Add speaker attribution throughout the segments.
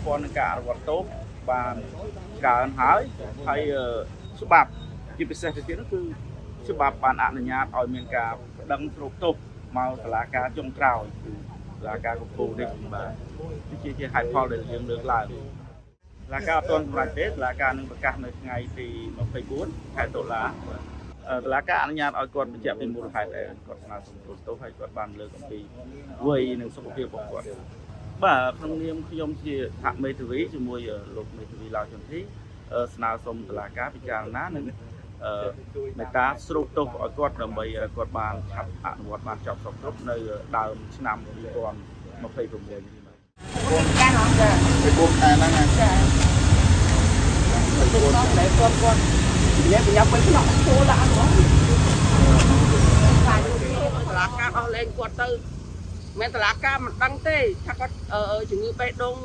Speaker 1: ព័ន្ធនឹងការអនុវត្តទោសបានច្រើនហើយច្បាប់ជាពិសេសទៅទៀតគឺច្បាប់បានអនុញ្ញាតឲ្យមានការប្តឹងស្រូបទោសមកតុលាការចុងក្រោយគឺតុលាការកំពូលនេះបាទនេះជាហេតុផលដែលយើងលើកឡើងតុលាការអត់ទាន់សម្រេចទេតុលាការនឹងប្រកាសនៅថ្ងៃទី24ខែតុលាតុលាការអនុញ្ញាតឲ្យគាត់បញ្ជាក់ពីមូលហេតុដែលគាត់ស្នើសុំទោសហើយគាត់បានលើកអំពីវ័យនិងសុខភាពរបស់គាត់បាទក្នុងនាមខ្ញុំជាសហមេធាវីជាមួយលោកមេធាវីឡាវចន្ទធីស្នើសុំតុលាការពិចារណានិងមេត្តាស្រូបទោសឲ្យគាត់ដើម្បីគាត់បានឆាប់អនុវត្តបានចប់គ្រប់នៅដើមឆ្នាំ2026នេះ
Speaker 2: ពួកការអត់ចាពីពួកខែហ្នឹងចាពួកដល់តែគាត់និយាយប្រញាប់ទៅក្នុងចូលដាក់ហ្មងតឡាការអស់លេងគាត់ទៅមានតឡាការមិនដឹងទេថាគាត់ជំងឺបេះដូង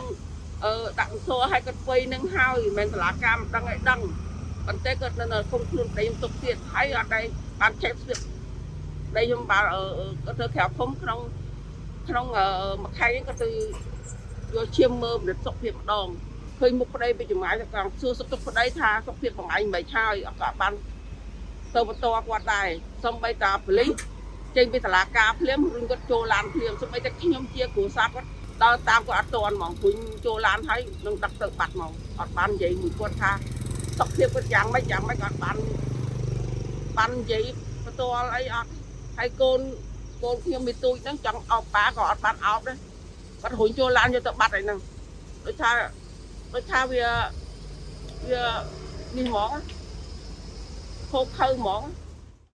Speaker 2: ដាក់សួរឲ្យគាត់ពេញនឹងហើយមិនតឡាការមិនដឹងឲ្យដឹងប៉ុន្តែគាត់នៅគុំខ្លួនប្តីខ្ញុំទុកទៀតហើយអត់ដែរបានចេះស្ទាបប្តីខ្ញុំបានគាត់ទៅក្រៅឃុំក្នុងមួយខែគាត់ទៅយកឈាមមើលពិនិត្យសុខភាពម្ដងឃើញមុខប្តីពីចម្ងាយទៅខាងសួរសុខទុក្ខប្តីថាសុខភាពបងឯងមិនហើយអត់ក៏បានទៅបន្តគាត់ដែរសូម្បីតាប៉ូលីសចេញពីតុលាការភ្លាមឬគាត់ចូលឡានភ្លាមសូម្បីតែខ្ញុំជាគ្រូសាស្ត្រគាត់ដល់តាមគាត់អត់ទាន់ហ្មងព្រោះចូលឡានហើយនឹងដឹកទៅបាត់ហ្មងអត់បាននិយាយមួយគាត់ថាសុខភាពគាត់យ៉ាងម៉េចអត់បាននិយាយបន្ទាល់អីអត់ហើយកូនខ្ញុំមីទូចហ្នឹងចង់អោបប៉ាក៏អត់បានអោបដែរគាត់រុញចូលឡានយកទៅបាត់ហើយហ្នឹងដូចថាវានេះហ្មងខោខើហ្មង